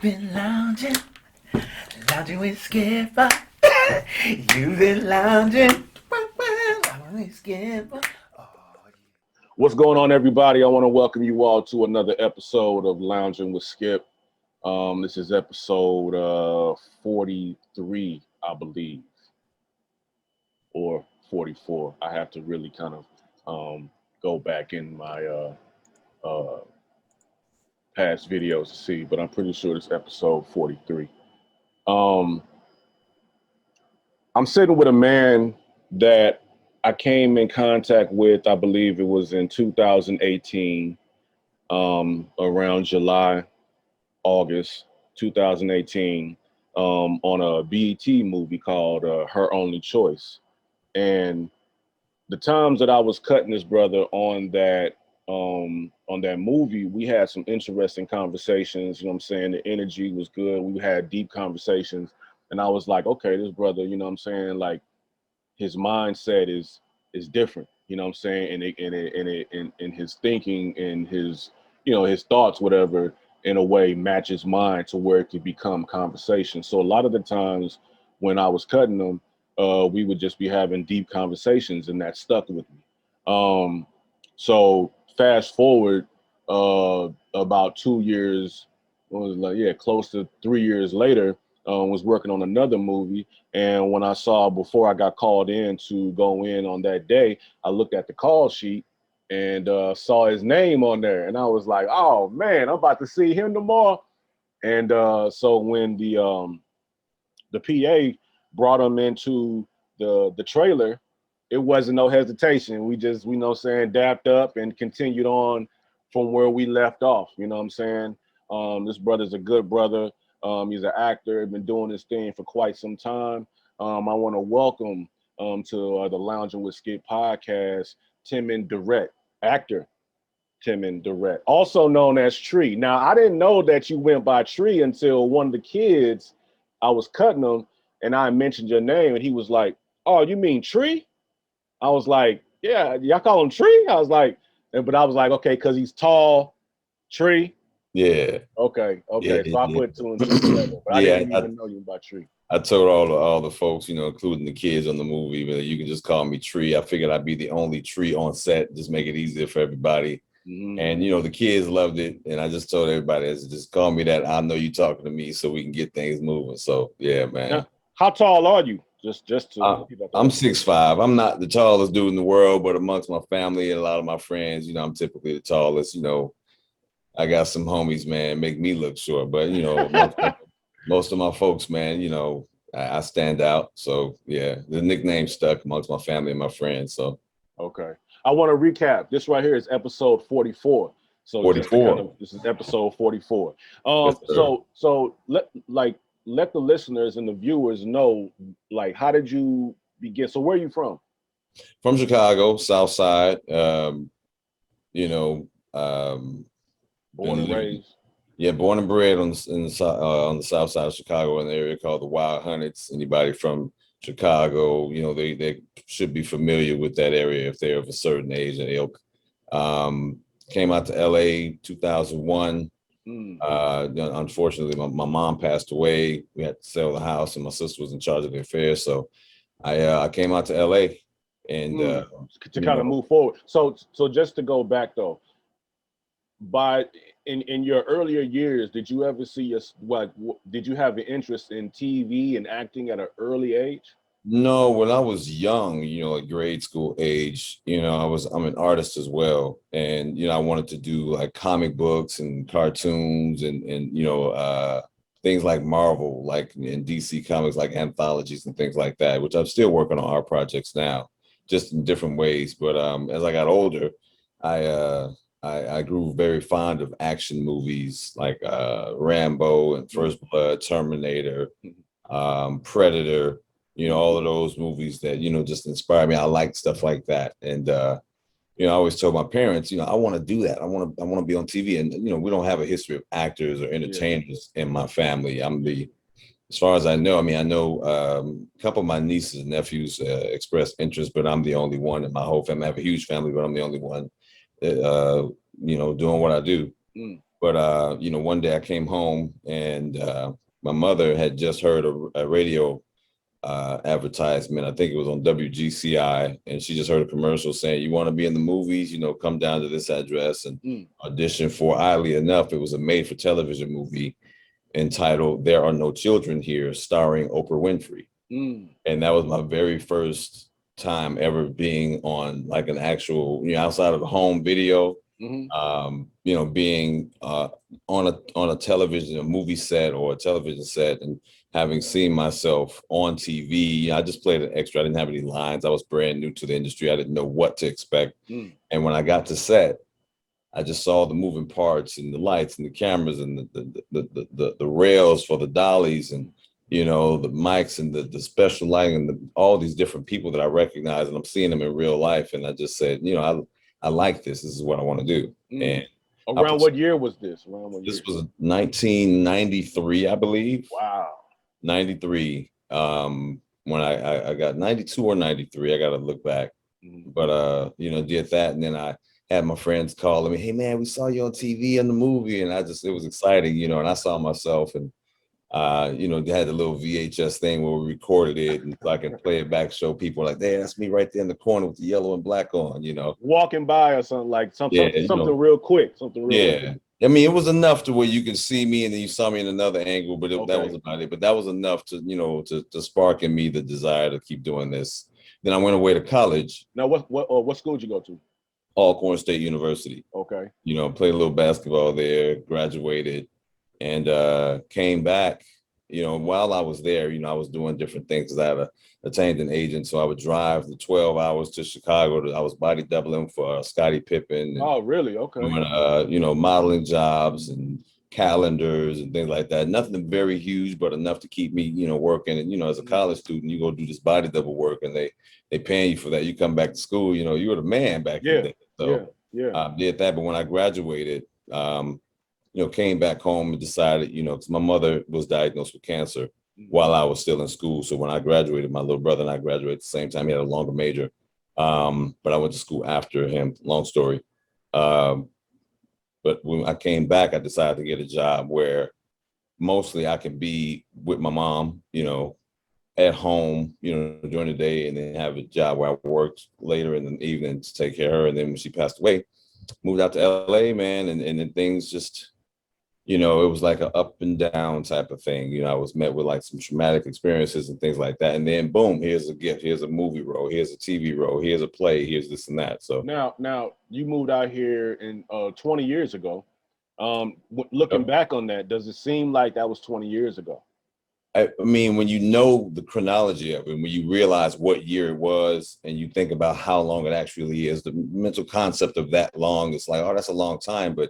been lounging, lounging with Skipper. You've been lounging, lounging with Skipper. What's going on, everybody? I want to welcome you all to another episode of Loungin with Skip. This is episode 43, I believe, or 44. I have to really kind of go back in my past videos to see, but I'm pretty sure it's episode 43. I'm sitting with a man that I came in contact with, I believe it was in 2018, around July, August 2018, on a BET movie called Her Only Choice. And the times that I was cutting this brother on that movie, we had some interesting conversations. You know what I'm saying? The energy was good. We had deep conversations. And I was like, okay, this brother, you know what I'm saying? Like, his mindset is different, you know what I'm saying? And his thinking and his, you know, his thoughts, whatever, in a way matches mine to where it could become conversation. So a lot of the times when I was cutting them, we would just be having deep conversations, and that stuck with me. So fast forward about 2 years, what was it, like, yeah, close to 3 years later, was working on another movie. And when I saw, before I got called in to go in on that day, I looked at the call sheet and saw his name on there. And I was like, oh man, I'm about to see him tomorrow. And so when the PA brought him into the trailer, it wasn't no hesitation. We just, you know, saying, dapped up and continued on from where we left off. You know what I'm saying? This brother's a good brother. He's an actor, been doing this thing for quite some time. I want to welcome to the Loungin with Skip podcast, Timon Durrett, actor Timon Durrett, also known as Tree. Now, I didn't know that you went by Tree until one of the kids, I was cutting him, and I mentioned your name, and he was like, oh, you mean Tree? I was like, yeah, y'all call him Tree? I was like, but I was like, okay, because he's tall, Tree. Yeah. Okay. Yeah, So I put two and two together, but I didn't even know you about Tree. I told all the folks, you know, including the kids on the movie, but you can just call me Tree. I figured I'd be the only Tree on set, just make it easier for everybody. Mm-hmm. And you know, the kids loved it, and I just told everybody, just call me that. I know you talking to me, so we can get things moving. So yeah, man. Now, how tall are you? Just to I'm 6'5". I'm not the tallest dude in the world, but amongst my family and a lot of my friends, you know, I'm typically the tallest. You know, I got some homies, man, make me look short, but you know, most of my folks, man, you know, I stand out. So yeah, the nickname stuck amongst my family and my friends. So okay, I want to recap. This right here is episode 44. So 44. This is episode 44. Yes, so let the listeners and the viewers know, like, how did you begin? So where are you from? From Chicago, South Side. You know, born and raised. Yeah, born and bred on the south side of Chicago, in an area called the Wild Hunnets. Anybody from Chicago, you know, they should be familiar with that area if they're of a certain age and ilk. Came out to LA 2001. Unfortunately, my mom passed away. We had to sell the house, and my sister was in charge of the affairs. So I came out to LA and to kind of move forward. So just to go back though, in your earlier years, did you ever see did you have an interest in TV and acting at an early age? No, when I was young, you know, like grade school age, you know, I'm an artist as well. And, you know, I wanted to do like comic books and cartoons and you know, things like Marvel, like in DC Comics, like anthologies and things like that, which I'm still working on art projects now, just in different ways. But as I got older, I grew very fond of action movies like Rambo and First Blood, Terminator, Predator. You know, all of those movies that, you know, just inspire me. I like stuff like that. And, you know, I always told my parents, you know, I want to do that. I want to be on TV. And, you know, we don't have a history of actors or entertainers in my family. As far as I know, I mean, I know a couple of my nieces and nephews expressed interest, but I'm the only one in my whole family. I have a huge family, but I'm the only one, you know, doing what I do. But you know, one day I came home and my mother had just heard a radio advertisement. I think it was on WGCI, and she just heard a commercial saying, "You want to be in the movies? You know, come down to this address and audition for." Oddly enough, it was a made-for-television movie entitled "There Are No Children Here," starring Oprah Winfrey, and that was my very first time ever being on like an actual, you know, outside of the home video. You know, being on a television, a movie set or a television set, and having seen myself on TV. I just played an extra. I didn't have any lines. I was brand new to the industry. I didn't know what to expect. And when I got to set, I just saw the moving parts and the lights and the cameras and the rails for the dollies and, you know, the mics and the special lighting and all these different people that I recognize, and I'm seeing them in real life. And I just said, you know, I like this. This is what I want to do. And around what year was this? This was 1993, I believe. Wow. 93. When I got 92 or 93, I got to look back. But you know, did that, and then I had my friends calling me, "Hey man, we saw you on TV in the movie," and it was exciting, you know. And I saw myself, and you know, they had a little VHS thing where we recorded it, and so I can play it back, show people like, "Hey, that's me right there in the corner with the yellow and black on," you know, walking by or something like something know, real quick, something real quick. I mean, it was enough to where you can see me and then you saw me in another angle, but that was about it. But that was enough to, you know, to spark in me the desire to keep doing this. Then I went away to college. Now, what school did you go to? Alcorn State University. Okay. You know, played a little basketball there, graduated, and came back. You know, while I was there, you know, I was doing different things because I had attained an agent. So I would drive the 12 hours to Chicago. I was body doubling for Scottie Pippen. And oh, really? Okay. doing, you know, modeling jobs and calendars and things like that. Nothing very huge, but enough to keep me, you know, working. And, you know, as a college student, you go do this body double work and they paying you for that. You come back to school, you know, you were the man back in the day. So did that. But when I graduated, you know, came back home and decided, you know, because my mother was diagnosed with cancer while I was still in school. So when I graduated, my little brother and I graduated at the same time. He had a longer major, but I went to school after him. Long story. But when I came back, I decided to get a job where mostly I could be with my mom, you know, at home, you know, during the day, and then have a job where I worked later in the evening to take care of her. And then when she passed away, moved out to LA, man, and then things just, you know, it was like an up and down type of thing. You know, I was met with like some traumatic experiences and things like that. And then boom, here's a gift, here's a movie role, here's a TV role, here's a play, here's this and that. So now you moved out here in 20 years ago. Looking back on that, does it seem like that was 20 years ago? I mean, when you know the chronology of it, when you realize what year it was and you think about how long it actually is, the mental concept of that long, it's like, oh, that's a long time. But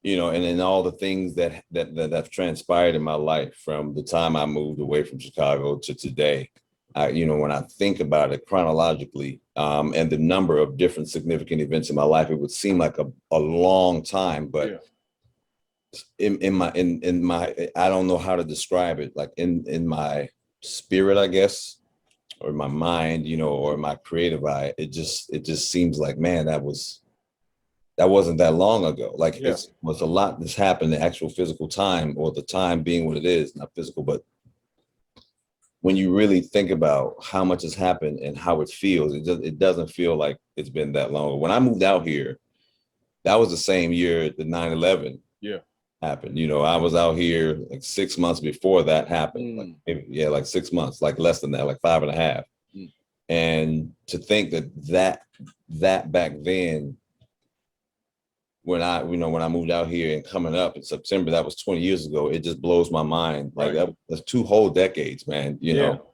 you know, and then all the things that have transpired in my life from the time I moved away from Chicago to today, you know, when I think about it chronologically, and the number of different significant events in my life, it would seem like a long time, but in my, I don't know how to describe it, like in my spirit, I guess, or my mind, you know, or my creative eye, it just seems like, man, that wasn't that long ago. Like it was a lot that's happened, the actual physical time, or the time being what it is, not physical, but when you really think about how much has happened and how it feels, it doesn't feel like it's been that long. When I moved out here, that was the same year the 9/11 happened. You know, I was out here like 6 months before that happened. Like, maybe, like 6 months, like less than that, like 5.5. And to think that back then, when I moved out here and coming up in September, that was 20 years ago. It just blows my mind. Like that's 2 whole decades, man. You know.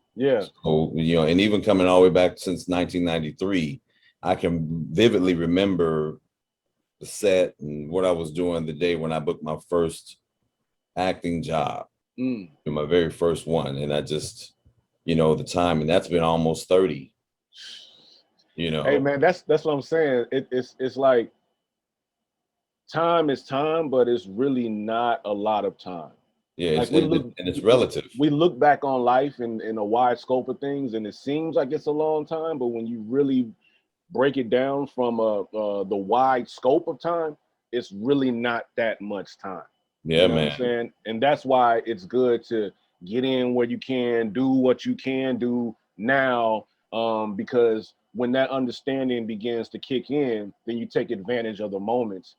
So, you know, and even coming all the way back since 1993, I can vividly remember the set and what I was doing the day when I booked my first acting job, my very first one. And I just, you know, the time, and that's been almost 30. You know. Hey man, that's what I'm saying. It's like time is time, but it's really not a lot of time. Yeah, like and it's relative. We look back on life in a wide scope of things, and it seems like it's a long time, but when you really break it down from the wide scope of time, it's really not that much time. Yeah, You know what I'm man. saying? And that's why it's good to get in where you can, do what you can do now, because when that understanding begins to kick in, then you take advantage of the moments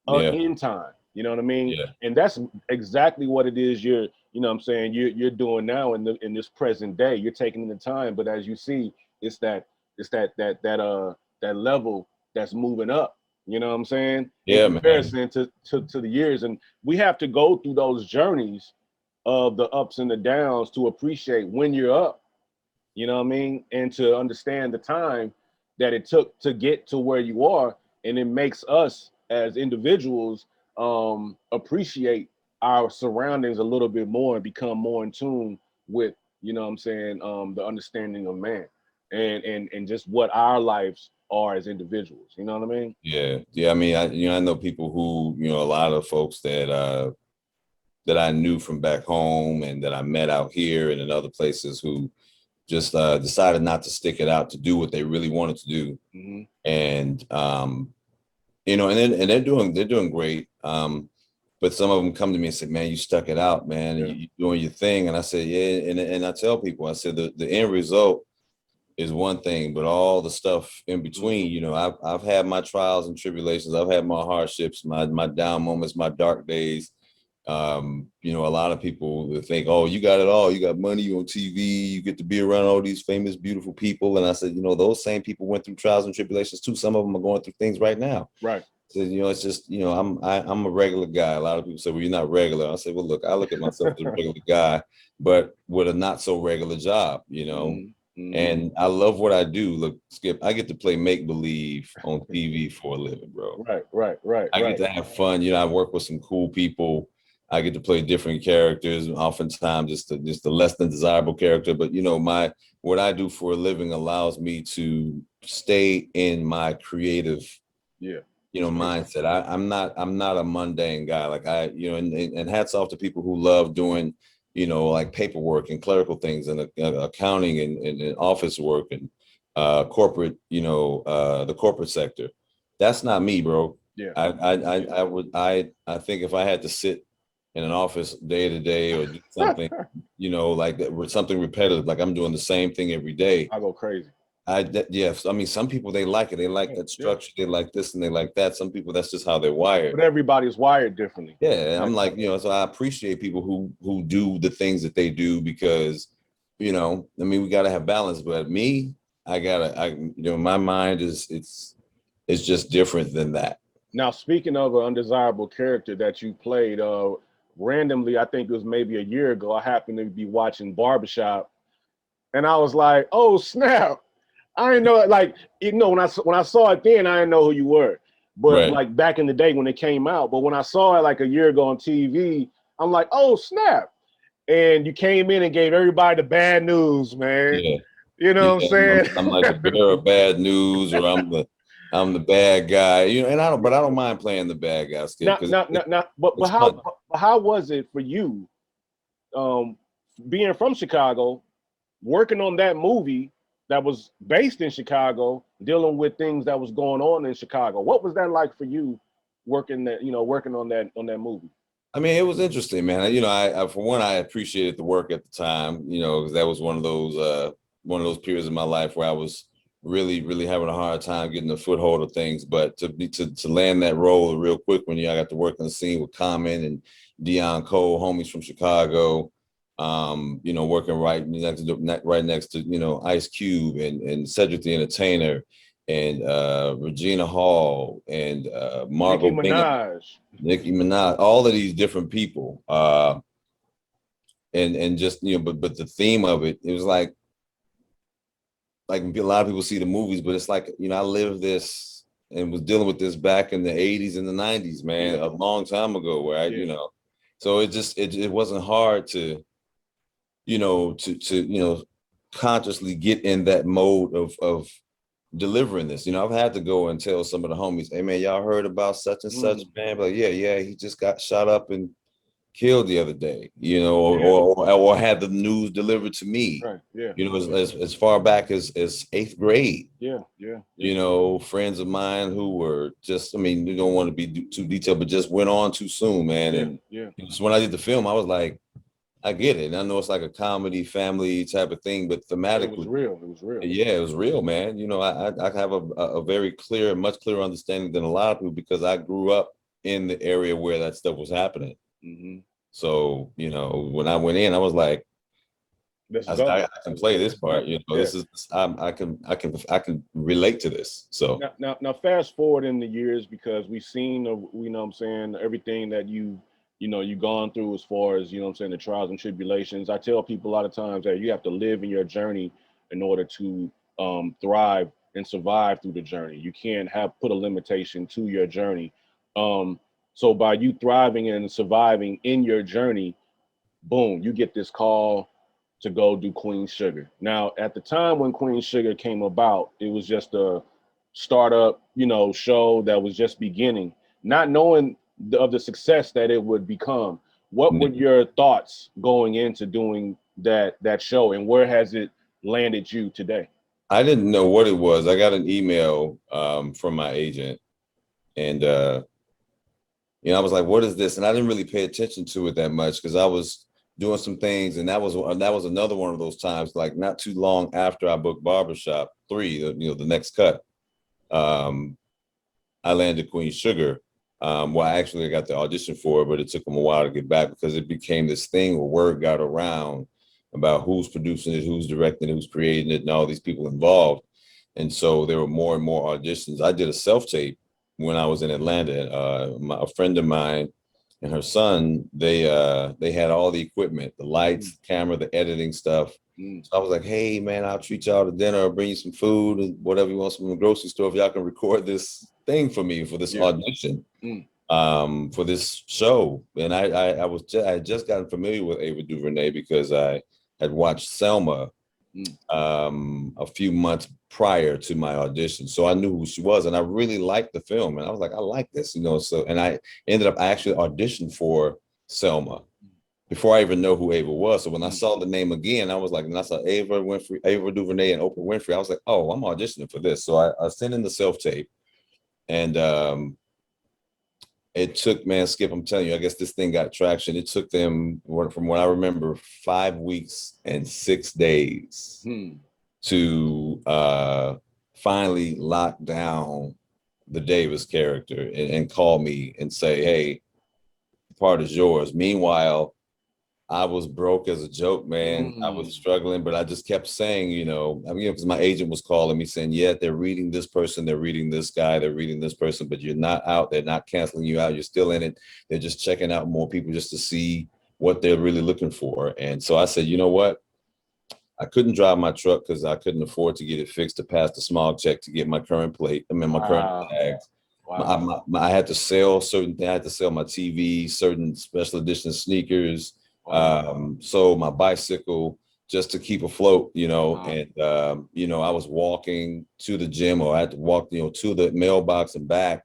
Yeah, in time. You know what I mean? yeah, And that's exactly what it is you know what I'm saying, you're doing now in this present day. You're taking the time, but as you see, it's that that level that's moving up. You know what I'm saying? In yeah, man. comparison to the years. And we have to go through those journeys of the ups and the downs to appreciate when you're up, you know what I mean? And to understand the time that it took to get to where you are. And it makes us as individuals appreciate our surroundings a little bit more and become more in tune with, you know what I'm saying, the understanding of man and just what our lives are as individuals. You know what I mean? Yeah, yeah. I mean, I know people who, a lot of folks that I knew from back home and that I met out here and in other places who just decided not to stick it out to do what they really wanted to do. Mm-hmm. And they're doing great. But some of them come to me and say, "Man, you stuck it out, man. Yeah. You doing your thing." And I said, "Yeah." And I tell people, I said, the end result is one thing, but all the stuff in between, I've had my trials and tribulations. I've had my hardships, my down moments, my dark days. A lot of people think, "Oh, you got it all. You got money, you on TV, you get to be around all these famous, beautiful people." And I said, those same people went through trials and tribulations too. Some of them are going through things right now. Right. So, it's just, I'm a regular guy. A lot of people say, "Well, you're not regular." I say, "Well, look, I look at myself as a regular guy, but with a not so regular job, Mm-hmm. And I love what I do. Look, Skip, I get to play make believe on TV for a living, bro. Right. I get to have fun. I work with some cool people. I get to play different characters, oftentimes just the less than desirable character. But what I do for a living allows me to stay in my creative, mindset. I'm not a mundane guy. Like and hats off to people who love doing, like paperwork and clerical things and accounting and office work and corporate, the corporate sector. That's not me, bro. Yeah. I think if I had to sit in an office day to day or do something, like that, something repetitive, like I'm doing the same thing every day, I go crazy. Yes. I mean, some people, they like it. They like that structure. They like this and they like that. Some people, that's just how they're wired. But everybody's wired differently. Yeah. I'm like, so I appreciate people who do the things that they do because, we got to have balance. But me, my mind it's just different than that. Now, speaking of an undesirable character that you played, randomly, I think it was maybe a year ago, I happened to be watching Barbershop, and I was like, "Oh snap!" I didn't know it. Like, when I saw it then, I didn't know who you were. But Right. like back in the day when it came out, but when I saw it like a year ago on TV, I'm like, "Oh snap!" And you came in and gave everybody the bad news, man. Yeah. You know what I'm saying? I'm like the bearer of bad news, or I'm the bad guy, and I don't mind playing the bad guy, Skip, because but how was it for you, being from Chicago, working on that movie that was based in Chicago, dealing with things that was going on in Chicago? What was that like for you, working on that movie? I mean, it was interesting, man. I for one, I appreciated the work at the time, because that was one of those periods in my life where I was really, really having a hard time getting a foothold of things. But to land that role real quick when I got to work on the scene with Common and Deion Cole, homies from Chicago, working right next to Ice Cube and Cedric the Entertainer and Regina Hall and Margot Bingham, Nicki Minaj, all of these different people, and just but the theme of it was like a lot of people see the movies, but it's like I lived this and was dealing with this back in the 80s and the 90s, man, a long time ago, where so it wasn't hard to consciously get in that mode of delivering this. I've had to go and tell some of the homies, "Hey man, y'all heard about such and such, man?" But yeah, he just got shot up in killed the other day, you know, or had the news delivered to me. Right. Yeah. You know, as far back as eighth grade. Yeah. Yeah. You know, friends of mine who were just, I mean, you don't want to be too detailed, but just went on too soon, man. Yeah. And Yeah. so when I did the film, I was like, I get it. And I know it's like a comedy, family type of thing, but thematically, It was real. It was real. yeah, it was real, man. You know, I have a very clear, much clearer understanding than a lot of people because I grew up in the area where that stuff was happening. Mm-hmm. So, you know, when I went in, I was like, I can play this part. You know, this is I can relate to this. So now fast forward in the years because we've seen you know what I'm saying, everything that you've gone through as far as, you know what I'm saying, the trials and tribulations. I tell people a lot of times that you have to live in your journey in order to thrive and survive through the journey. You can't put a limitation to your journey. So by you thriving and surviving in your journey, boom, you get this call to go do Queen Sugar. Now, at the time when Queen Sugar came about, it was just a startup, show that was just beginning, not knowing of the success that it would become. What were your thoughts going into doing that show, and where has it landed you today? I didn't know what it was. I got an email from my agent, and I was like, "What is this?" And I didn't really pay attention to it that much because I was doing some things, and that was another one of those times, like not too long after I booked Barbershop 3, the next cut. I landed Queen Sugar. Well, actually, I got the audition for it, but it took them a while to get back because it became this thing where word got around about who's producing it, who's directing it, who's creating it, and all these people involved. And so there were more and more auditions. I did a self-tape when I was in Atlanta. A friend of mine and her son, they had all the equipment, the lights, the camera, the editing stuff. So I was like, hey, man, I'll treat y'all to dinner or bring you some food and whatever you want from the grocery store if y'all can record this thing for me for this audition for this show. And I had just gotten familiar with Ava DuVernay because I had watched Selma a few months prior to my audition. So I knew who she was, and I really liked the film. And I was like, I like this, so, and I actually auditioned for Selma before I even know who Ava was. So when I saw the name again, I was like, and I saw Ava DuVernay and Oprah Winfrey, I was like, oh, I'm auditioning for this. So I sent in the self-tape, and it took, man, Skip, I'm telling you, I guess this thing got traction. It took them, from what I remember, 5 weeks and 6 days to finally lock down the Davis character and call me and say, hey, the part is yours. Meanwhile, I was broke as a joke, man. I was struggling, but I just kept saying, because my agent was calling me saying, yeah, they're reading this person, they're reading this guy, they're reading this person, but you're not out. They're not canceling you out. You're still in it. They're just checking out more people just to see what they're really looking for. And so I said, you know what? I couldn't drive my truck because I couldn't afford to get it fixed to pass the smog check to get my current plate. My current tags. Wow. I had to sell certain things. I had to sell my TV, certain special edition sneakers. Sold my bicycle just to keep afloat, and I was walking to the gym, or I had to walk, to the mailbox and back.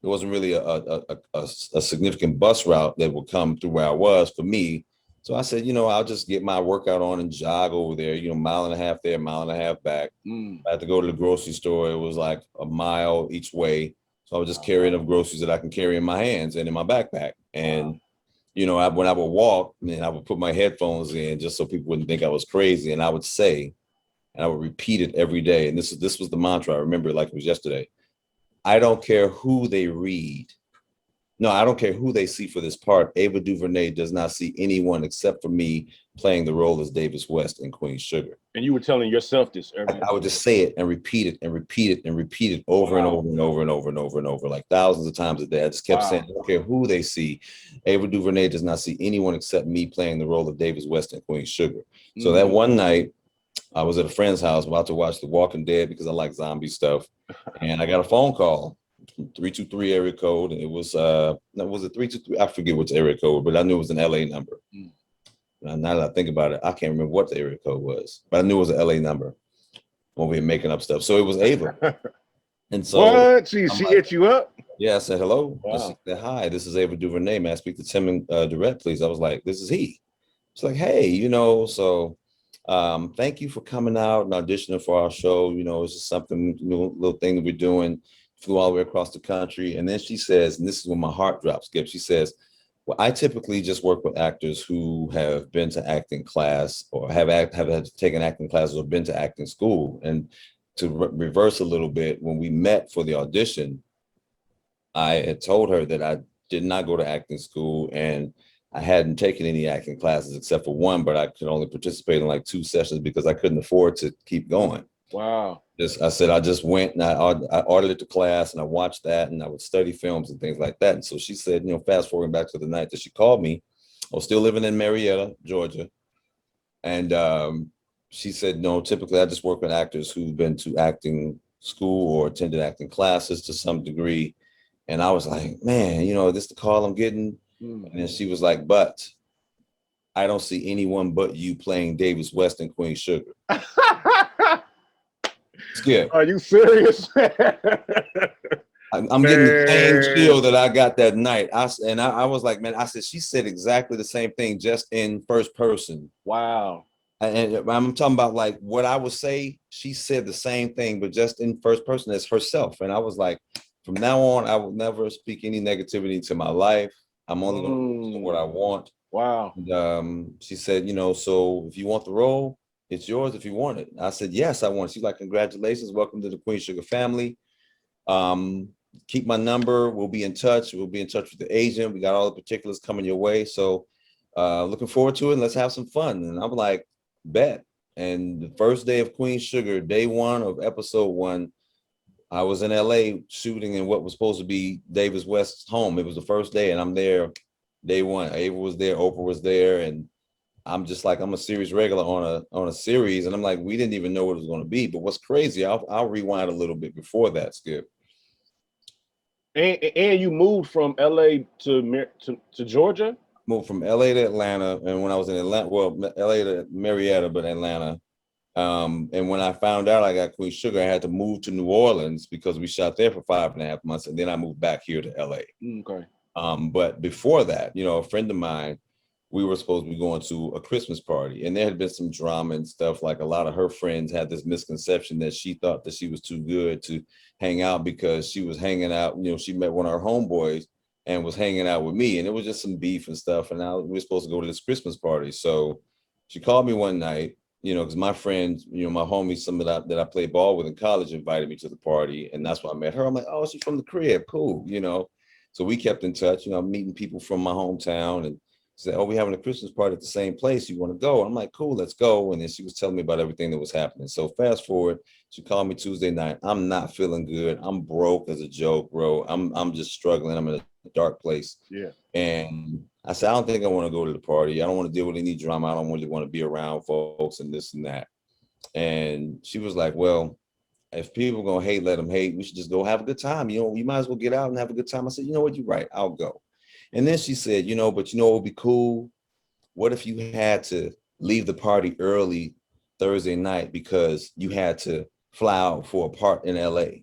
There wasn't really a significant bus route that would come through where I was for me. So I said, I'll just get my workout on and jog over there, mile and a half there, mile and a half back. I had to go to the grocery store. It was like a mile each way. So I was just carrying enough groceries that I can carry in my hands and in my backpack. And when I would walk, and I would put my headphones in just so people wouldn't think I was crazy. And I would say, and I would repeat it every day. And this was the mantra. I remember it like it was yesterday. I don't care who they read. No, I don't care who they see for this part. Ava DuVernay does not see anyone except for me playing the role as Davis West in Queen Sugar. And you were telling yourself this I would just say it and repeat it and repeat it and repeat it over and over and over and over and over and over, like thousands of times a day. I just kept saying, I don't care who they see. Ava DuVernay does not see anyone except me playing the role of Davis West in Queen Sugar. So that one night, I was at a friend's house about to watch The Walking Dead because I like zombie stuff. And I got a phone call, 323 area code. And it was, was it 323? I forget which area code, but I knew it was an LA number. Now that I think about it, I can't remember what the area code was, but I knew it was an LA number. I'm over here making up stuff. So it was Ava. And so what? She hit you up? Yeah, I said hello. And she Wow. said, hi, this is Ava DuVernay. May I speak to Timon Durrett, please? I was like, this is he. It's like, hey, so thank you for coming out and auditioning for our show. It's just something, little thing that we're doing. Flew all the way across the country. And then she says, and this is when my heart drops, Skip. She says, well, I typically just work with actors who have been to acting class or have had taken acting classes or been to acting school. And to reverse a little bit, when we met for the audition, I had told her that I did not go to acting school and I hadn't taken any acting classes except for one, but I could only participate in like 2 sessions because I couldn't afford to keep going. Wow. I said I just went and I ordered the class and I watched that and I would study films and things like that. And so she said, fast forwarding back to the night that she called me, I was still living in Marietta, Georgia. And she said, no, typically I just work with actors who've been to acting school or attended acting classes to some degree. And I was like, man, this the call I'm getting. And then she was like, but I don't see anyone but you playing Davis West and Queen Sugar. Skip. Are you serious? I'm getting the same chill that I got that night. I was like, man, I said, she said exactly the same thing, just in first person. Wow. And I'm talking about like what I would say, she said the same thing, but just in first person as herself. And I was like, from now on, I will never speak any negativity to my life. I'm only going to do what I want. Wow. And, she said, so if you want the role, it's yours if you want it. I said, yes, I want it. She's like, congratulations. Welcome to the Queen Sugar family. Keep my number. We'll be in touch. We'll be in touch with the agent. We got all the particulars coming your way. So looking forward to it. And let's have some fun. And I'm like, bet. And the first day of Queen Sugar, day one of episode 1, I was in LA shooting in what was supposed to be Davis West's home. It was the first day and I'm there day 1. Ava was there, Oprah was there. And I'm just like, I'm a series regular on a series. And I'm like, we didn't even know what it was going to be. But what's crazy, I'll rewind a little bit before that, Skip. And you moved from LA to Georgia? Moved from LA to Atlanta. And when I was in Atlanta, well, LA to Marietta, but Atlanta. And when I found out I got Queen Sugar, I had to move to New Orleans because we shot there for 5.5 months. And then I moved back here to LA. Okay. But before that, a friend of mine, we were supposed to be going to a Christmas party and there had been some drama and stuff. Like a lot of her friends had this misconception that she thought that she was too good to hang out because she was hanging out, she met one of her homeboys and was hanging out with me. And it was just some beef and stuff. And we were supposed to go to this Christmas party. So she called me one night, because my friends, my homies, some that I played ball with in college invited me to the party. And that's why I met her. I'm like, oh, she's from the crib. Cool. So we kept in touch, meeting people from my hometown and said, oh, we're having a Christmas party at the same place. You want to go? I'm like, cool, let's go. And then she was telling me about everything that was happening. So fast forward, she called me Tuesday night. I'm not feeling good. I'm broke as a joke, bro. I'm just struggling. I'm in a dark place. Yeah. And I said, I don't think I want to go to the party. I don't want to deal with any drama. I don't really want to be around folks and this and that. And she was like, well, if people are going to hate, let them hate. We should just go have a good time. You might as well get out and have a good time. I said, you know what? You're right. I'll go. And then she said, but what would be cool? What if you had to leave the party early Thursday night because you had to fly out for a part in LA?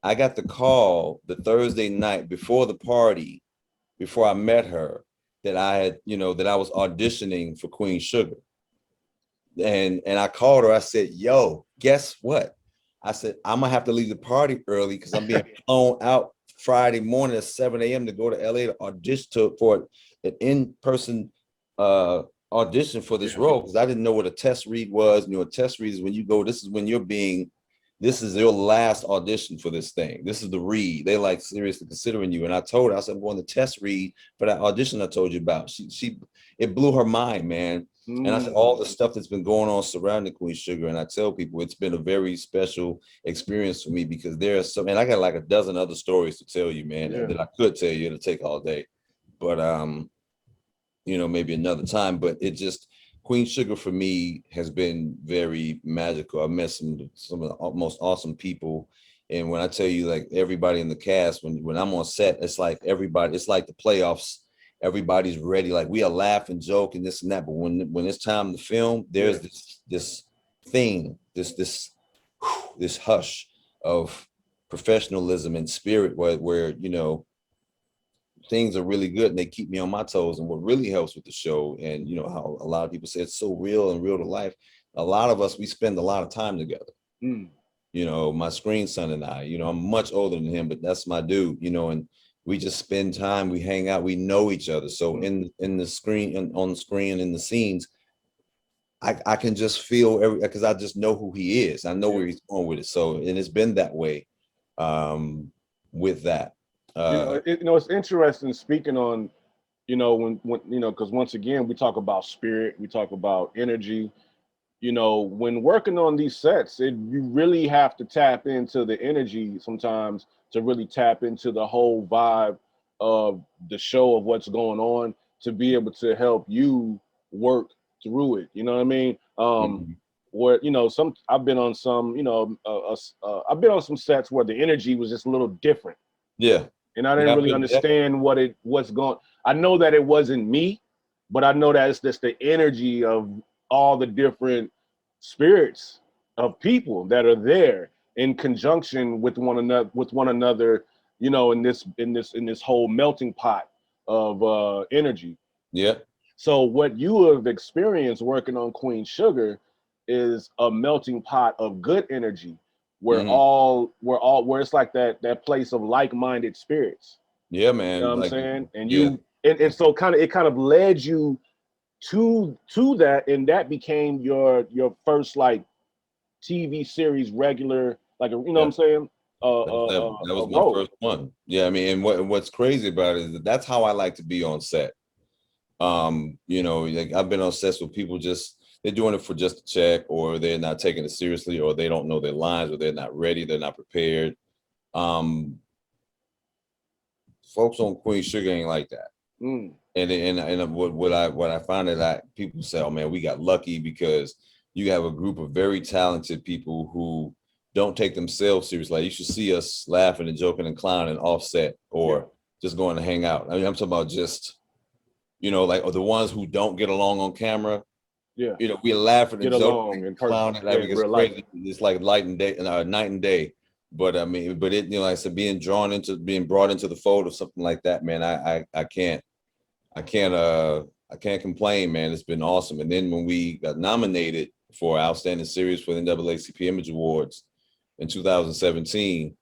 I got the call the Thursday night before the party, before I met her, that I had, that I was auditioning for Queen Sugar. And I called her. I said, yo, guess what? I said, I'm gonna have to leave the party early because I'm being flown out Friday morning at 7 a.m. to go to LA to audition for an in-person audition for this role because I didn't know what a test read was. A test read is when you go, this is your last audition for this thing. This is the read. They like seriously considering you. And I told her, I said, well, the test read for that audition I told you about, it blew her mind, man. And I said, all the stuff that's been going on surrounding Queen Sugar. And I tell people it's been a very special experience for me because there's and I got like a dozen other stories to tell you, man, that I could tell you. It'll take all day. But, maybe another time. But it just, Queen Sugar for me has been very magical. I've met some of the most awesome people. And when I tell you, like everybody in the cast, when I'm on set, it's like everybody, it's like the playoffs. Everybody's ready. Like we are laughing, joking, this and that. But when it's time to film, there's this thing, this hush of professionalism and spirit where you know, things are really good and they keep me on my toes. And what really helps with the show, and you know how a lot of people say it's so real and real to life, a lot of us, we spend a lot of time together. You know, my screen son and I, you know, I'm much older than him, but that's my dude, you know, and we just spend time, we hang out, we know each other. So in the screen and on the screen, in the scenes, I can just feel because I just know who he is. I know where he's going with it. So, and it's been that way with that. It's interesting speaking on, when because once again, we talk about spirit, we talk about energy. When working on these sets, you really have to tap into the energy sometimes to really tap into the whole vibe of the show, of what's going on, to be able to help you work through it. You know what I mean? Where I've been on some, I've been on some sets where the energy was just a little different. Yeah. And I didn't really understand what's going. I know that it wasn't me, but I know that it's just the energy of all the different spirits of people that are there in conjunction with one another, in this whole melting pot of energy. Yeah. So what you have experienced working on Queen Sugar is a melting pot of good energy where where it's like that place of like-minded spirits. Yeah, man. You know what like, I'm saying? And yeah. and so it kind of led you to that, and that became your first like TV series regular, like what I'm saying? That was my first one. Yeah, I mean, and what's crazy about it is that's how I like to be on set. Like I've been on sets with people they're doing it for just a check, or they're not taking it seriously, or they don't know their lines, or they're not ready, they're not prepared. Folks on Queen Sugar ain't like that. And what I find that people say, oh man, we got lucky because you have a group of very talented people who don't take themselves seriously. Like you should see us laughing and joking and clowning offset, or just going to hang out. I mean, I'm talking about just, like, or the ones who don't get along on camera. Yeah. We're laughing and joking and clowning. Like it's crazy. It's like night and day. But I mean, like I said, being brought into the fold of something like that, man, I can't complain, man. It's been awesome. And then when we got nominated for Outstanding Series for the NAACP Image Awards in 2017,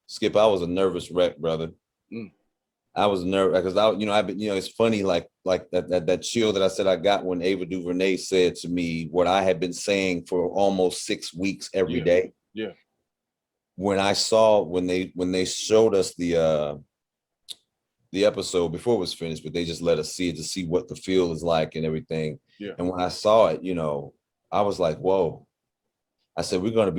Skip, I was a nervous wreck, brother. I was nervous because I've been, it's funny, like that chill that I said I got when Ava DuVernay said to me what I had been saying for almost 6 weeks every day. Yeah. When I saw when they showed us the episode before it was finished, but they just let us see it to see what the feel is like and everything. Yeah. And when I saw it, I was like, whoa. I said, we're gonna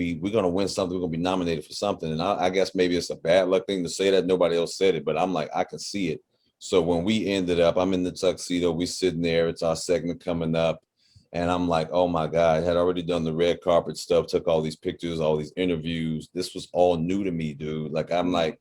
win something. We're gonna be nominated for something. And I guess maybe it's a bad luck thing to say that nobody else said it, but I'm like, I can see it. So when we ended up, I'm in the tuxedo, we sitting there, it's our segment coming up. And I'm like, oh my God, I had already done the red carpet stuff, took all these pictures, all these interviews. This was all new to me, dude. Like, I'm like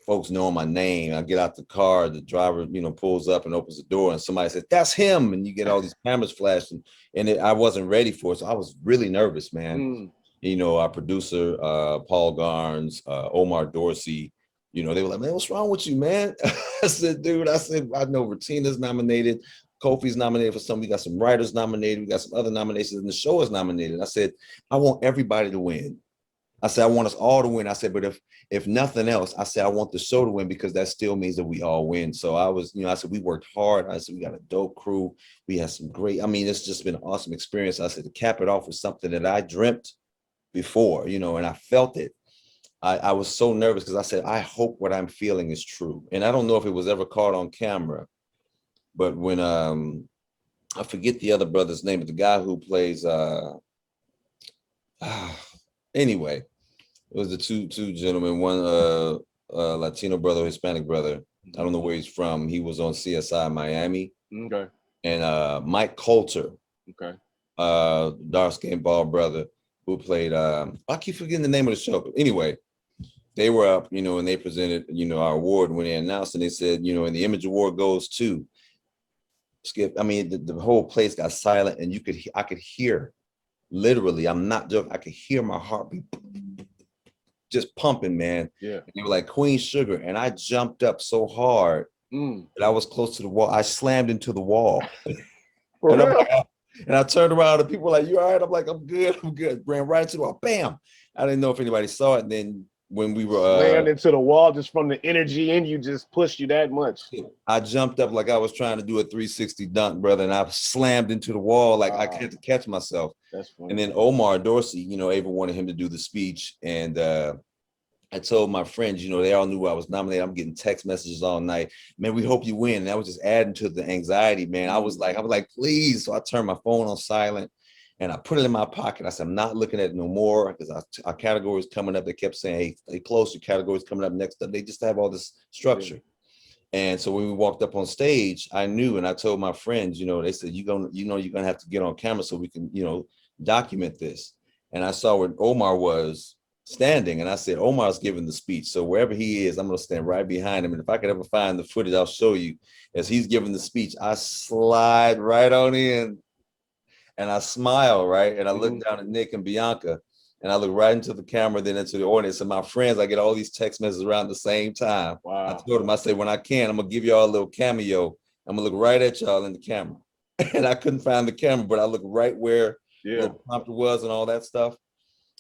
folks knowing my name. I get out the car, the driver, pulls up and opens the door, and somebody says, "That's him." And you get all these cameras flashing, and I wasn't ready for it. So I was really nervous, man. Our producer, Paul Garnes, Omar Dorsey, they were like, "Man, what's wrong with you, man?" I said, "Dude, I know Retina's nominated. Kofi's nominated for something. We got some writers nominated. We got some other nominations, and the show is nominated." I said, "I want everybody to win." I said, I want us all to win. I said, but if nothing else, I said, I want the show to win because that still means that we all win. So I said, we worked hard. I said, we got a dope crew. We had some it's just been an awesome experience. I said, to cap it off with something that I dreamt before, and I felt it. I was so nervous because I said, I hope what I'm feeling is true. And I don't know if it was ever caught on camera, but when, I forget the other brother's name, but the guy who plays, anyway, it was the two gentlemen, one Latino brother, Hispanic brother. I don't know where he's from. He was on CSI Miami. Okay. And Mike Coulter. Okay. Dark-skinned bald brother who played, I keep forgetting the name of the show. But anyway, they were up, and they presented, our award when they announced, and they said, and the Image Award goes to Skip. I mean, the whole place got silent, and I could hear, literally, I'm not joking, I could hear my heartbeat. just pumping, man. Yeah. And they were like Queen Sugar. And I jumped up so hard that I was close to the wall. I slammed into the wall. For And I'm real? like, and I turned around and people were like, you all right? I'm like, I'm good. I'm good. Ran right into the wall. Bam. I didn't know if anybody saw it. And then when we were slammed into the wall just from the energy in you just pushed you that much. I jumped up like I was trying to do a 360 dunk, brother, and I slammed into the wall like I had to catch myself. That's funny. And then Omar Dorsey, you know, Ava wanted him to do the speech, and I told my friends, you know, they all knew I was nominated. I'm getting text messages all night. Man, we hope you win. And that was just adding to the anxiety, man. I was like, please. So I turned my phone on silent and I put it in my pocket. I said, I'm not looking at it no more because our category is coming up. They kept saying, hey, stay close. Your category is coming up next up. They just have all this structure. Yeah. And so when we walked up on stage, I knew, and I told my friends, you know, they said, you're going to have to get on camera so we can, you know, document this. And I saw where Omar was standing, and I said, Omar's giving the speech, so wherever he is, I'm going to stand right behind him, and if I could ever find the footage, I'll show you. As he's giving the speech, I slide right on in, and I smile, right, and I look down at Nick and Bianca, and I look right into the camera, then into the audience, and my friends, I get all these text messages around the same time. Wow. I told them, I said, when I can, I'm going to give y'all a little cameo. I'm going to look right at y'all in the camera, and I couldn't find the camera, but I looked right where the prompter was and all that stuff.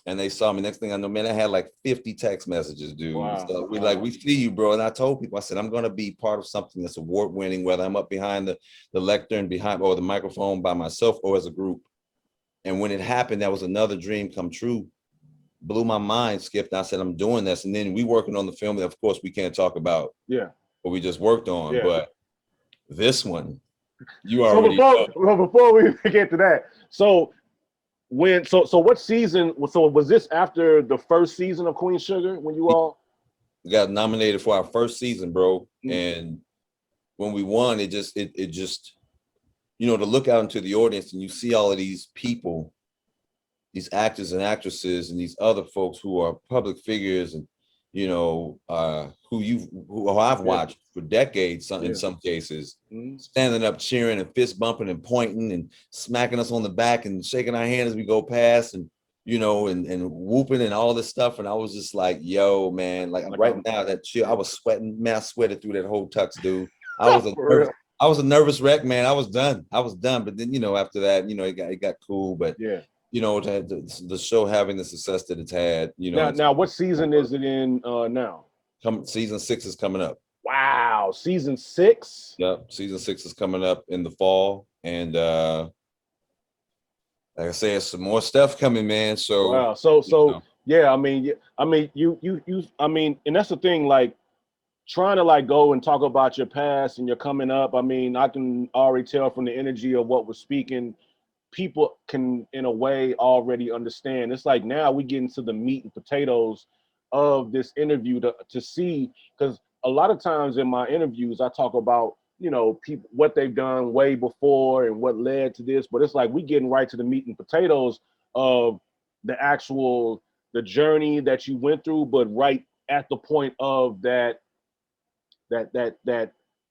And they saw me. Next thing I know, man, I had like 50 text messages, dude. Wow. So we see you, bro. And I told people, I said, I'm going to be part of something that's award winning, whether I'm up behind the lectern or the microphone by myself or as a group. And when it happened, that was another dream come true. Blew my mind, Skip. And I said, I'm doing this. And then we working on the film that, of course, we can't talk about. Yeah. What we just worked on. Yeah. But this one, you already know. Before we get to that, so what season? So was this after the first season of Queen Sugar when you all got nominated for our first season, bro? And when we won, it just, you know, to look out into the audience and you see all of these people, these actors and actresses and these other folks who are public figures and, you know, who I've watched for decades in some cases, standing up, cheering and fist bumping and pointing and smacking us on the back and shaking our hand as we go past and, you know, and whooping and all this stuff. And I was just like, yo, man, like right now that chill, I was sweating, man, I sweated through that whole tux, dude. I was a nervous wreck, man. I was done. But then, you know, after that, you know, it got cool. But you know, the show having the success that it's had, you know. Now what season is it in now? Season 6 is coming up. Wow, season 6? Yep, season 6 is coming up in the fall, and like I said, some more stuff coming, man. So wow, so yeah, I mean, and that's the thing, like trying to like go and talk about your past and your coming up. I mean, I can already tell from the energy of what we're speaking. People can, in a way, already understand. It's like now we get into the meat and potatoes of this interview to see, because a lot of times in my interviews, I talk about, you know, people, what they've done way before and what led to this, but it's like we getting right to the meat and potatoes of the journey that you went through, but right at the point of that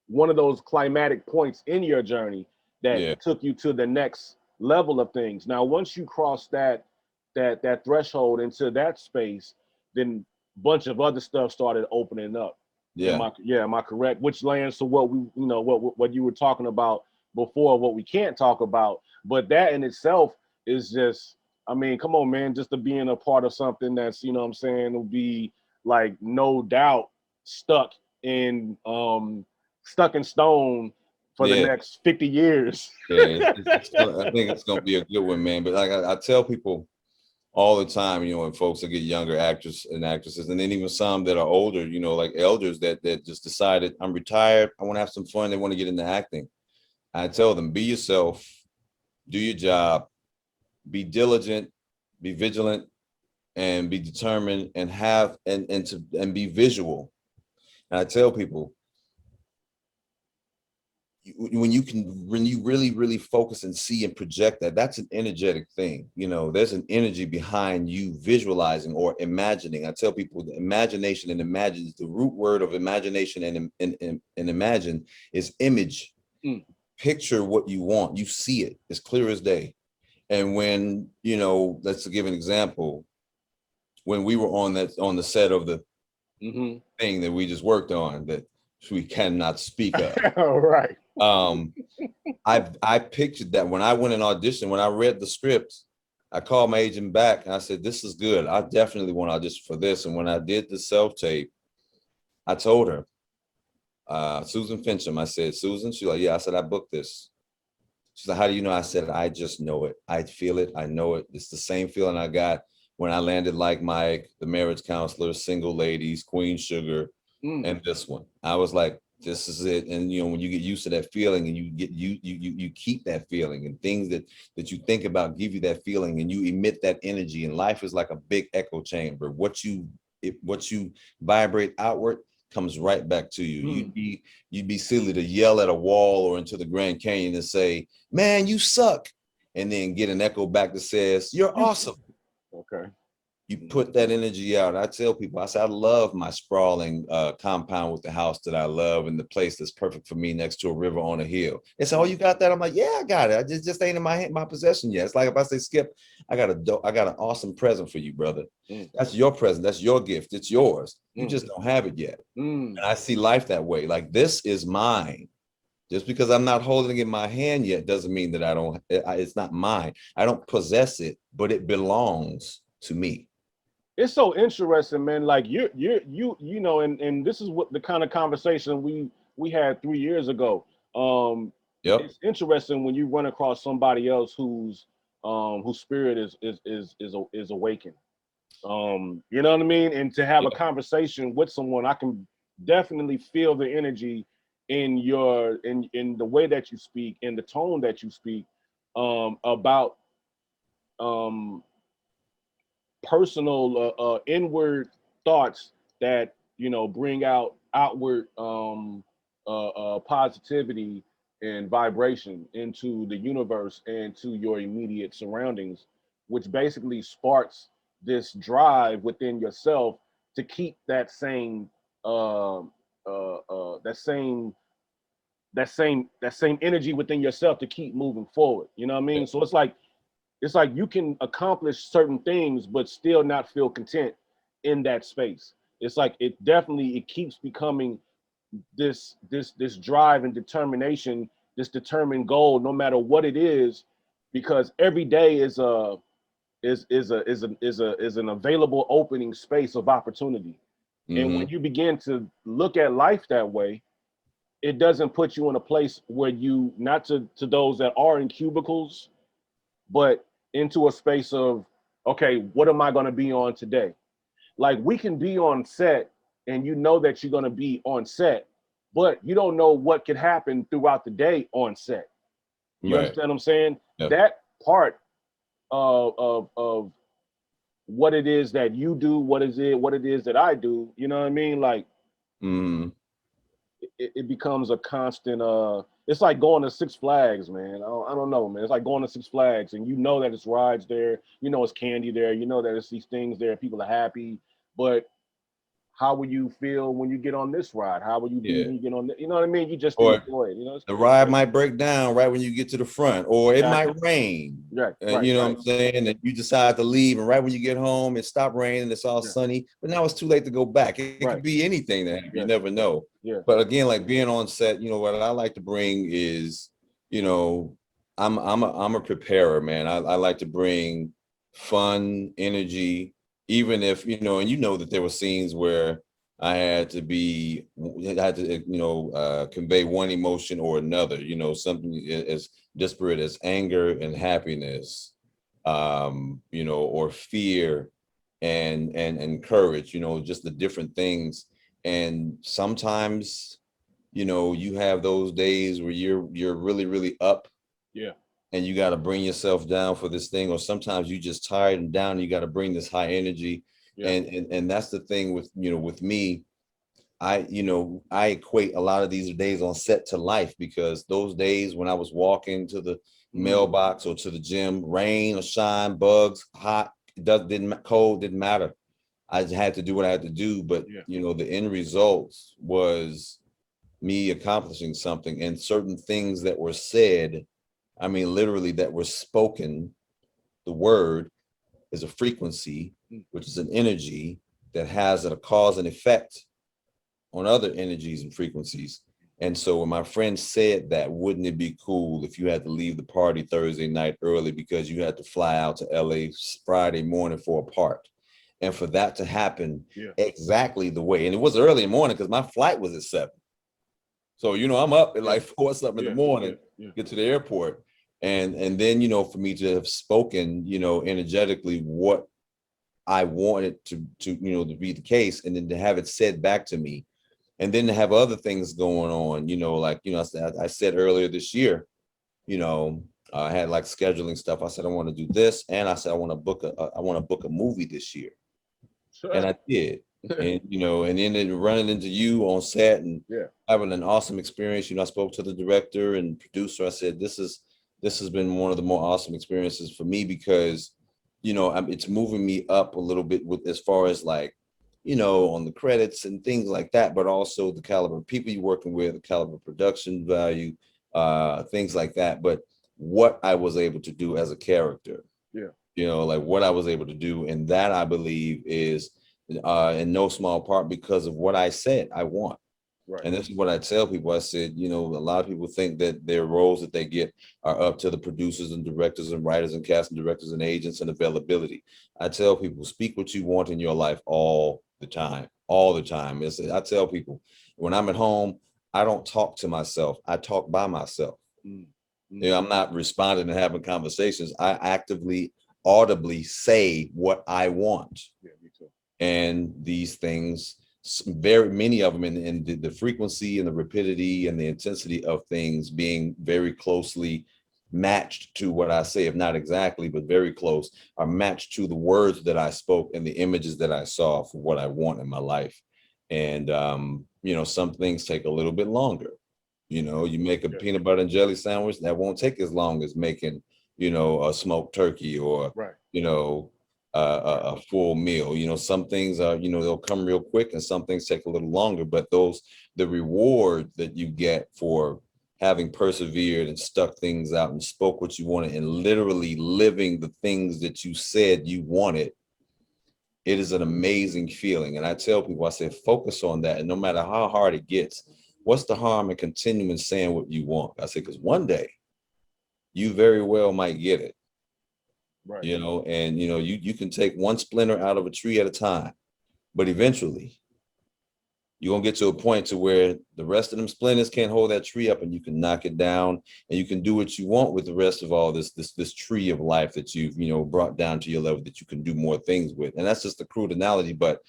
one of those climatic points in your journey that took you to the next level of things. Now, once you cross that threshold into that space, then a bunch of other stuff started opening up. Am I correct? Which lands to what we, you know, what you were talking about before, what we can't talk about. But that in itself is just, I mean, come on, man, just to being a part of something that's, you know what I'm saying, will be like no doubt stuck in stone for the next 50 years. I think it's gonna be a good one, man. But like I tell people all the time, you know, when folks that get younger actors and actresses, and then even some that are older, you know, like elders that just decided, I'm retired, I want to have some fun, they want to get into acting. I tell them, be yourself, do your job, be diligent, be vigilant, and be determined, and be visual. And I tell people, when you really focus and see and project that's an energetic thing. You know, there's an energy behind you visualizing or imagining. I tell people the imagination and imagine is the root word of imagination and imagine is image. Picture what you want. You see it as clear as day. And when, you know, let's give an example. when we were on the set of the Mm-hmm. thing that we just worked on that we cannot speak of. All right. I pictured that when I went and auditioned, when I read the script, I called my agent back and I said, this is good. I definitely want to audition for this. And when I did the self-tape, I told her, Susan Fincham, I said, Susan, she's like, yeah. I said, I booked this. She's like, how do you know? I said, I just know it. I feel it. I know it. It's the same feeling I got when I landed Like Mike, The Marriage Counselor, Single Ladies, Queen Sugar, and this one. I was like, this is it. And you know, when you get used to that feeling and you keep that feeling, and things that you think about give you that feeling, and you emit that energy. And life is like a big echo chamber. What you vibrate outward comes right back to you. You'd be silly to yell at a wall or into the Grand Canyon and say, man, you suck, and then get an echo back that says, you're awesome. Okay. You put that energy out. I tell people, I say, I love my sprawling compound with the house that I love and the place that's perfect for me next to a river on a hill. They say, oh, you got that? I'm like, yeah, I got it. I just ain't in my possession yet. It's like if I say, Skip, I got an awesome present for you, brother. That's your present. That's your gift. It's yours. You just don't have it yet. And I see life that way. Like, this is mine. Just because I'm not holding it in my hand yet doesn't mean that it's not mine. I don't possess it, but it belongs to me. It's so interesting, man. Like you know, and this is what the kind of conversation we had 3 years ago. Yep. It's interesting when you run across somebody else whose spirit is awakened. You know what I mean? And to have a conversation with someone, I can definitely feel the energy in in the way that you speak, in the tone that you speak, about personal inward thoughts that bring out outward positivity and vibration into the universe and to your immediate surroundings, which basically sparks this drive within yourself to keep that same that same energy within yourself to keep moving forward. You know what I mean? So it's like you can accomplish certain things but still not feel content in that space. It's like it keeps becoming this drive and determination, this determined goal, no matter what it is, because every day is an available opening space of opportunity. And when you begin to look at life that way, it doesn't put you in a place where you, not to those that are in cubicles, but into a space of, okay, what am I going to be on today? Like, we can be on set and you know that you're going to be on set, but you don't know what could happen throughout the day on set. You understand what I'm saying? Yep. That part of what it is that you do, what it is that I do, you know what I mean? Like, it becomes a constant, it's like going to Six Flags, man. I don't know, man. It's like going to Six Flags and you know that it's rides there, you know it's candy there, you know that it's these things there, people are happy, but how will you feel when you get on this ride? How will you be when you get on the, you know what I mean? You just enjoy it, you know? The ride might break down right when you get to the front, or it might rain. Right. You know what I'm saying? And you decide to leave, and right when you get home, it stopped raining, it's all sunny, but now it's too late to go back. It could be anything that happens. You never know. But again, like being on set, you know, what I like to bring is, you know, I'm a preparer, man. I like to bring fun, energy, even if, you know, and you know that there were scenes where I had to, you know, convey one emotion or another, you know, something as disparate as anger and happiness, you know, or fear and courage, you know, just the different things. And sometimes, you know, you have those days where you're really, really up. Yeah. And you got to bring yourself down for this thing, or sometimes you just tired and down, and you got to bring this high energy. And that's the thing with, you know, with me, I equate a lot of these days on set to life, because those days when I was walking to the mailbox or to the gym, rain or shine, bugs, hot, cold, didn't matter. I just had to do what I had to do. But, you know, the end result was me accomplishing something, and certain things that were said, I mean, literally that were spoken, the word, is a frequency, which is an energy that has a cause and effect on other energies and frequencies. And so when my friend said that, wouldn't it be cool if you had to leave the party Thursday night early because you had to fly out to LA Friday morning for a part? And for that to happen exactly the way, and it was early in the morning because my flight was at 7. So, I'm up at like 4 something in the morning, get to the airport. And then, for me to have spoken, energetically what I wanted to be the case, and then to have it said back to me, and then to have other things going on, I said earlier this year, I had like scheduling stuff. I said, I want to do this. And I said, I want to book a movie this year. Sure. And I did. And, and then running into you on set and having an awesome experience. I spoke to the director and producer. I said, this has been one of the more awesome experiences for me because, it's moving me up a little bit with as far as like, on the credits and things like that, but also the caliber of people you're working with, the caliber of production value, things like that. But what I was able to do as a character, like what I was able to do. And that I believe is in no small part because of what I said I want. Right. And this is what I tell people. I said, a lot of people think that their roles that they get are up to the producers and directors and writers and casting directors and agents and availability. I tell people, speak what you want in your life all the time. I tell people, when I'm at home, I don't talk to myself. I talk by myself. Mm-hmm. I'm not responding and having conversations. I actively, audibly say what I want. Yeah, me too. And these things, very many of them in the frequency and the rapidity and the intensity of things being very closely matched to what I say, if not exactly, but very close, are matched to the words that I spoke and the images that I saw for what I want in my life. And, some things take a little bit longer. You make a peanut butter and jelly sandwich, that won't take as long as making, a smoked turkey or, a full meal. Some things are, they'll come real quick and some things take a little longer, but the reward that you get for having persevered and stuck things out and spoke what you wanted and literally living the things that you said you wanted, it is an amazing feeling. And I tell people, I say, focus on that. And no matter how hard it gets, what's the harm in continuing saying what you want? I say, because one day you very well might get it. Right. And you can take one splinter out of a tree at a time, but eventually you're gonna get to a point to where the rest of them splinters can't hold that tree up and you can knock it down and you can do what you want with the rest of all this tree of life that you've, brought down to your level that you can do more things with. And that's just a crude analogy, but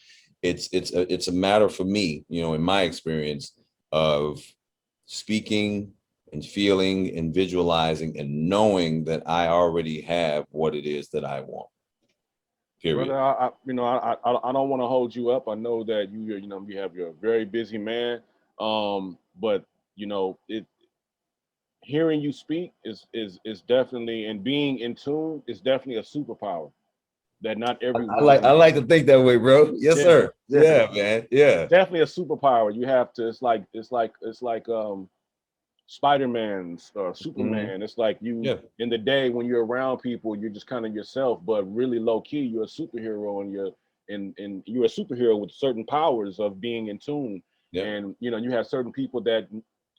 it's a matter for me, in my experience of speaking and feeling and visualizing and knowing that I already have what it is that I want. Period. Brother, I don't want to hold you up. I know that you're a very busy man. But hearing you speak is definitely, and being in tune is definitely a superpower that not everyone. I like to think that way, bro. Yes, sir. Yeah, man. Yeah. It's definitely a superpower. You have to. It's like Spider-Man's or Superman. Mm-hmm. It's like in the day when you're around people, you're just kind of yourself, but really low key, you're a superhero and you're a superhero with certain powers of being in tune. Yeah. And you have certain people that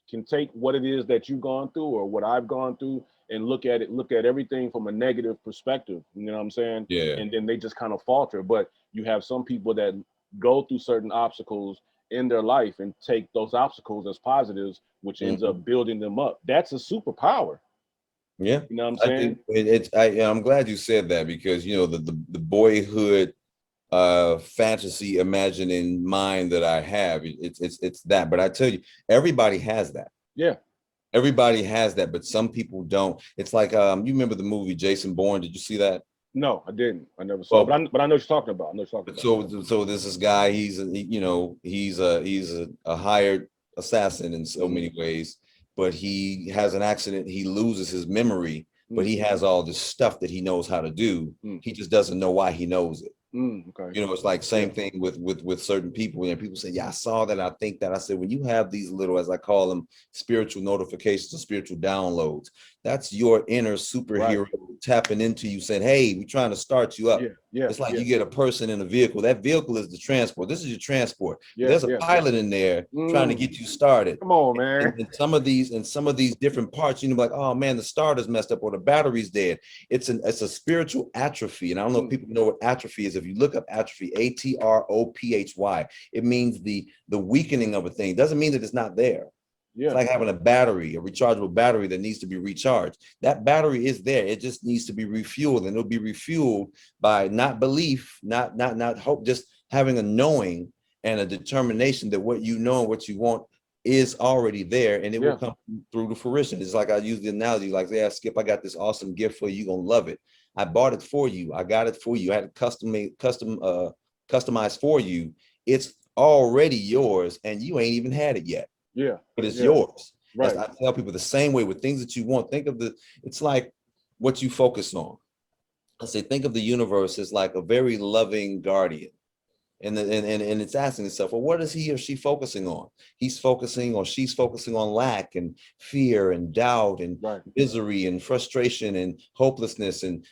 can take what it is that you've gone through or what I've gone through and look at everything from a negative perspective. You know what I'm saying? Yeah. And then they just kind of falter. But you have some people that go through certain obstacles in their life and take those obstacles as positives, which ends up building them up. That's a superpower. Yeah. You know what I'm saying? I'm glad you said that because, the boyhood fantasy imagining mind that I have, it's that. But I tell you, everybody has that. Yeah. Everybody has that, but some people don't. It's like, you remember the movie Jason Bourne? Did you see that? No, I didn't. I never saw it, but I know what you're talking about. So there's this guy. He's a hired assassin in so many ways, but he has an accident. He loses his memory, but he has all this stuff that he knows how to do. He just doesn't know why he knows it. Okay. It's like same thing with certain people. And people say, yeah, I saw that. I think that. I said, when you have these little, as I call them, spiritual notifications or spiritual downloads, That's your inner superhero tapping into you, saying, hey, we're trying to start you up. It's like you get a person in a vehicle. That vehicle is the transport. This is your transport. There's a pilot in there trying to get you started. Come on, man. And some of these different parts, you know, like, oh man, the starter's messed up or the battery's dead. It's a spiritual atrophy. And I don't know if people know what atrophy is. If you look up atrophy, atrophy, it means the weakening of a thing. It doesn't mean that it's not there. It's like having a battery, a rechargeable battery that needs to be recharged. That battery is there. It just needs to be refueled, and it'll be refueled by not belief, not hope, just having a knowing and a determination that what you know and what you want is already there, and it will come through to fruition. It's like I use the analogy, like, yeah, Skip, I got this awesome gift for you. You're gonna love it. I bought it for you. I got it for you. I had it customized for you. It's already yours, and you ain't even had it yet. But it's yours. Right. I tell people the same way with things that you want. It's like what you focus on. I say, think of the universe as like a very loving guardian. And it's asking itself, well, what is he or she focusing on? He's focusing or she's focusing on lack and fear and doubt and misery and frustration and hopelessness and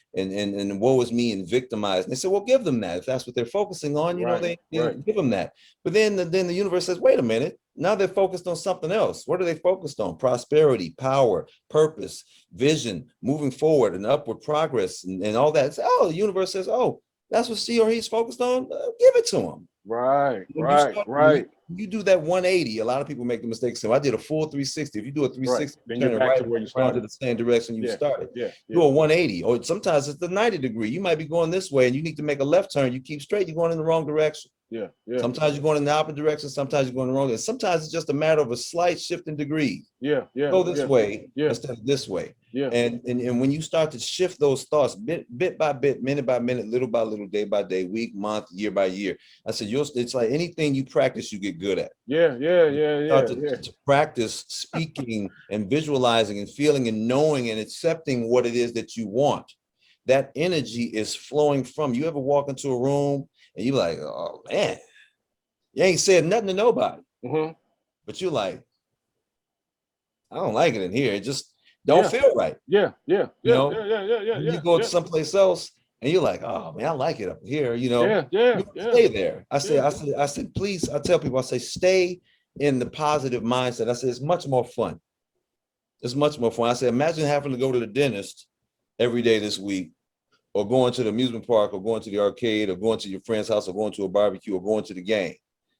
woe is me and victimized. And they say, well, give them that. If that's what they're focusing on, you know, they give them that. But then the universe says, wait a minute. Now they're focused on something else. What are they focused on? Prosperity, power, purpose, vision, moving forward and upward progress and all that. Oh, the universe says, oh, that's what she or he's focused on. Give it to him. Right. You do that 180. A lot of people make the mistake. So I did a full 360. If you do a 360, then you're back to where you started. To the same direction you started. Do a 180, or sometimes it's the 90 degree. You might be going this way, and you need to make a left turn. You keep straight. You're going in the wrong direction. Sometimes you're going in the opposite direction. Sometimes you're going in the wrong. And sometimes it's just a matter of a slight shift in degrees. Go this way instead of this way. And when you start to shift those thoughts bit by bit, minute by minute, little by little, day by day, week, month, year by year, I said, it's like anything you practice, you get good at. To practice speaking and visualizing and feeling and knowing and accepting what it is that you want. That energy is flowing from you. Ever walk into a room and you're like, oh man, you ain't said nothing to nobody, but you're like, I don't like it in here. It just don't feel right. You go to someplace else and you're like, oh man, I like it up here. You know, stay there. I said, please. I tell people, I say, stay in the positive mindset. I said, it's much more fun. It's much more fun. I said, imagine having to go to the dentist every day this week, or going to the amusement park, or going to the arcade, or going to your friend's house, or going to a barbecue, or going to the game.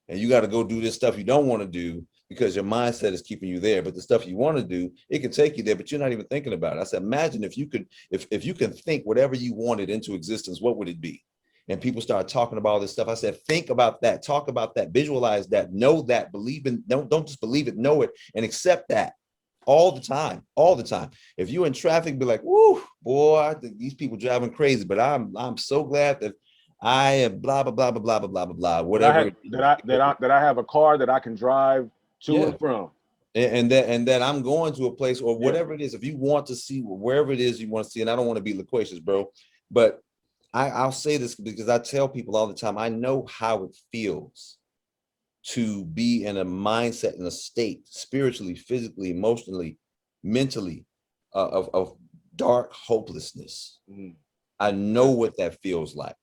And you got to go do this stuff you don't want to do because your mindset is keeping you there. But the stuff you want to do, it can take you there, but you're not even thinking about it. I said, imagine if you could, if you can think whatever you wanted into existence, what would it be? And people start talking about all this stuff. I said, think about that, talk about that, visualize that, know that, believe in, don't just believe it, know it, and accept that. All the time. If you're in traffic, be like, whoo, boy, I think these people driving crazy, but I'm so glad that I am blah, blah, blah, blah, blah, blah, blah, blah, whatever. That I have a car that I can drive to and from. And that I'm going to a place or whatever it is. If you want to see wherever it is you want to see, and I don't want to be loquacious, bro, but I'll say this because I tell people all the time, I know how it feels to be in a mindset, in a state, spiritually, physically, emotionally, mentally, of dark hopelessness. I know what that feels like.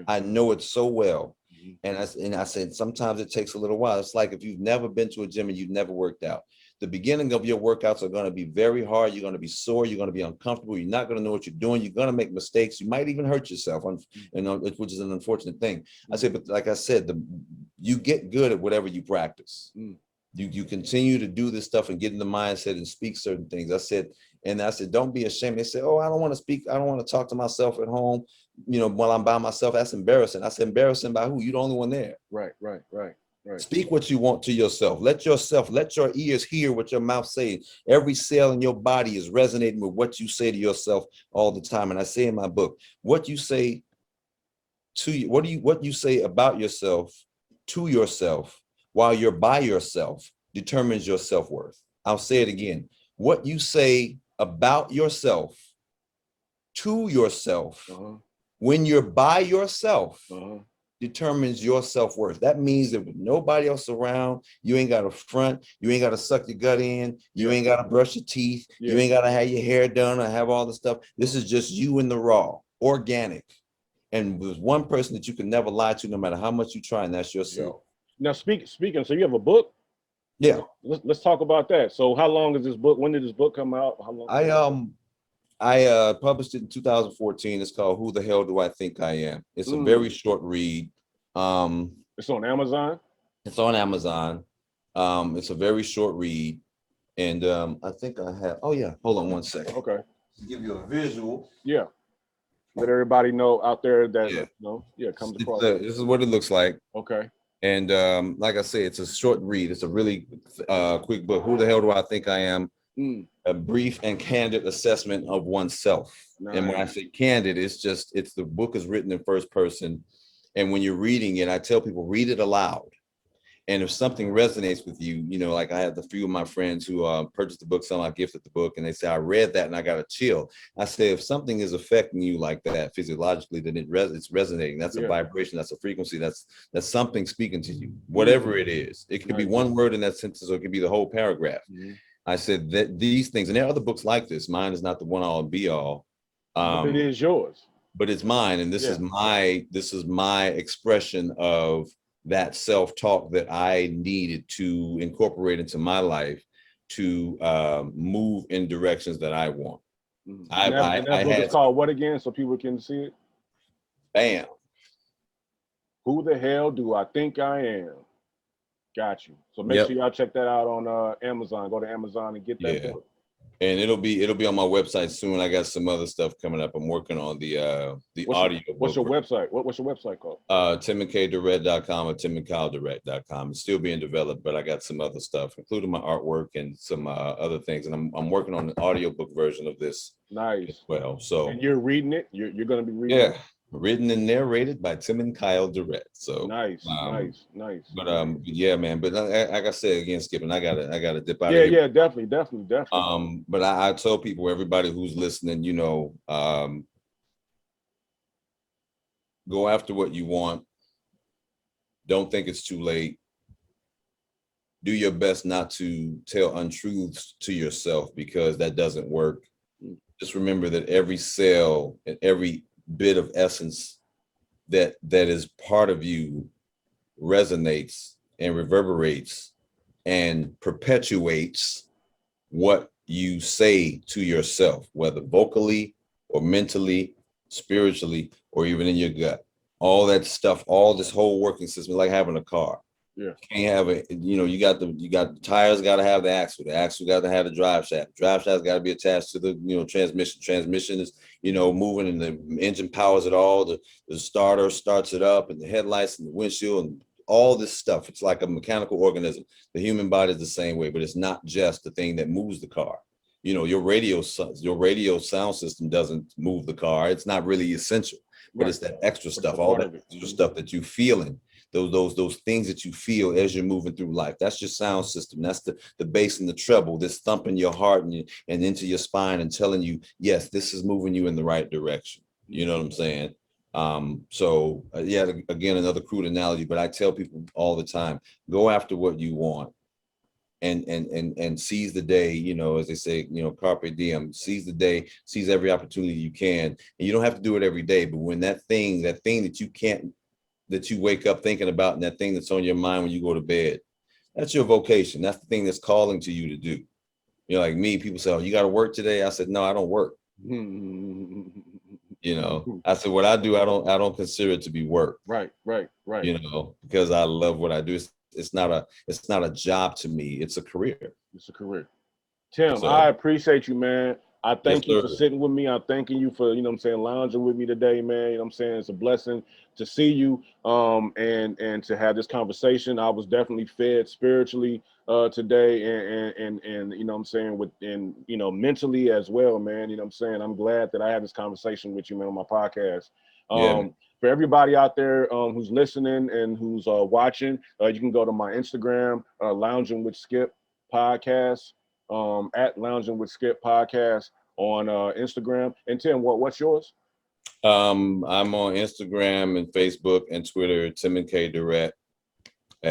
I know it so well. And I said, sometimes it takes a little while. It's like if you've never been to a gym and you've never worked out. The beginning of your workouts are going to be very hard. You're going to be sore. You're going to be uncomfortable. You're not going to know what you're doing. You're going to make mistakes. You might even hurt yourself, which is an unfortunate thing. I said, but like I said, you get good at whatever you practice. You continue to do this stuff and get in the mindset and speak certain things. I said, don't be ashamed. They said, oh, I don't want to speak. I don't want to talk to myself at home, while I'm by myself. That's embarrassing. I said, embarrassing by who? You're the only one there. Right. Speak what you want to yourself. Let your ears hear what your mouth says. Every cell in your body is resonating with what you say to yourself all the time. And I say in my book, what you say to you, what you say about yourself to yourself while you're by yourself determines your self-worth. I'll say it again. What you say about yourself to yourself when you're by yourself determines your self-worth. That means that with nobody else around, you ain't got to front, you ain't got to suck your gut in, you ain't got to brush your teeth, you ain't got to have your hair done or have all the stuff. This is just you in the raw, organic. And there's one person that you can never lie to, no matter how much you try, and that's yourself. Now, speaking, so you have a book? Yeah. Let's talk about that. So how long is this book? When did this book come out? How long? I published it in 2014. It's called Who the Hell Do I Think I Am? It's a very short read. It's on Amazon? It's on Amazon. It's a very short read. And I think I have, oh yeah, hold on one second. Okay. To give you a visual. Yeah. Let everybody know out there that, comes across. This is what it looks like. Okay. And like I say, it's a short read. It's a really quick book. Who the Hell Do I Think I Am? A brief and candid assessment of oneself. Nice. And when I say candid, it's the book is written in first person. And when you're reading it, I tell people, read it aloud. And if something resonates with you, like I have a few of my friends who purchased the book, some I gifted the book, and they say, I read that and I got a chill. I say, if something is affecting you like that physiologically, then it's resonating. That's a vibration, that's a frequency, that's something speaking to you, whatever it is. It could be one word in that sentence, or it could be the whole paragraph. I said that these things, and there are other books like this. Mine is not the one all and be all. But it is yours. But it's mine, and this is my expression of that self-talk that I needed to incorporate into my life to move in directions that I want. That book is called what again, so people can see it? Bam. Who the Hell Do I Think I Am? Got you. So make sure y'all check that out on Amazon. Go to Amazon and get that book. And it'll be on my website soon. I got some other stuff coming up. I'm working on the audio. What's your website? What's your website called? TimonKDurrett.com or TimonKyleDurrett.com. It's still being developed, but I got some other stuff, including my artwork and some other things. And I'm working on an audiobook version of this. Nice. As well. So and you're reading it. You're going to be reading it. Written and narrated by Timon Kyle Durrett. So nice. But yeah, man. But like I said again, Skipping, I gotta dip out of here. Yeah, definitely. But I tell people, everybody who's listening, go after what you want. Don't think it's too late. Do your best not to tell untruths to yourself, because that doesn't work. Just remember that every cell and every bit of essence that is part of you resonates and reverberates and perpetuates what you say to yourself, whether vocally or mentally, spiritually, or even in your gut. All that stuff, all this whole working system, like having a car. Yeah. Can't have it, you got the tires, got to have the axle got to have the drive shaft got to be attached to the transmission is moving, and the engine powers it all, the starter starts it up, and the headlights and the windshield and all this stuff. It's like a mechanical organism. The human body is the same way, but it's not just the thing that moves the car. Your radio sound system doesn't move the car. It's not really essential, but it's that extra stuff, all that extra stuff that you feeling. Those things that you feel as you're moving through life. That's your sound system. That's the bass and the treble, this thumping your heart and into your spine and telling you, yes, this is moving you in the right direction. You know what I'm saying? So again, another crude analogy, but I tell people all the time, go after what you want and seize the day, as they say, carpe diem, seize the day, seize every opportunity you can. And you don't have to do it every day, but when that thing that you can't, that you wake up thinking about, and that thing that's on your mind when you go to bed, that's your vocation. That's the thing that's calling to you to do. Like me, people say, oh, you got to work today? I said, no, I don't work. I said, what I do, I don't consider it to be work. Right. Because I love what I do. It's not a job to me. It's a career. Tim, I appreciate you, man. I thank you for sitting with me. I'm thanking you for, lounging with me today, man. It's a blessing to see you and to have this conversation. I was definitely fed spiritually today and mentally as well, man. I'm glad that I had this conversation with you, man, on my podcast. For everybody out there who's listening and who's watching, you can go to my Instagram, Loungin with Skip podcast. At Loungin with Skip podcast on Instagram. And Tim, what's yours? I'm on Instagram and Facebook and Twitter, Timon K Durrett, /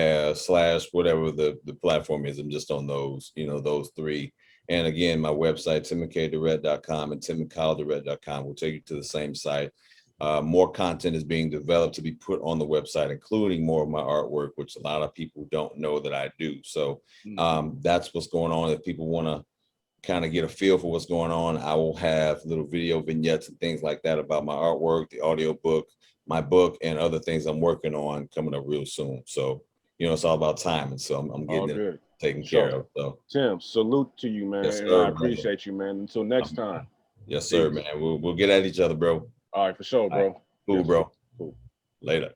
whatever the platform is. I'm just on those, those three. And again, my website, timonkdirect.com and timonkdirect.com will take you to the same site. More content is being developed to be put on the website, including more of my artwork, which a lot of people don't know that I do. So that's what's going on. If people want to kind of get a feel for what's going on, I will have little video vignettes and things like that about my artwork, the audio book, my book, and other things I'm working on coming up real soon. So, it's all about timing. So I'm getting it taken care of. So Tim, salute to you, man. yes, And sir, I appreciate you, man. Until next time. Yes, sir, man. We'll get at each other, bro. All right, for sure, bro. Right. Cool, yes. bro. Cool. Later.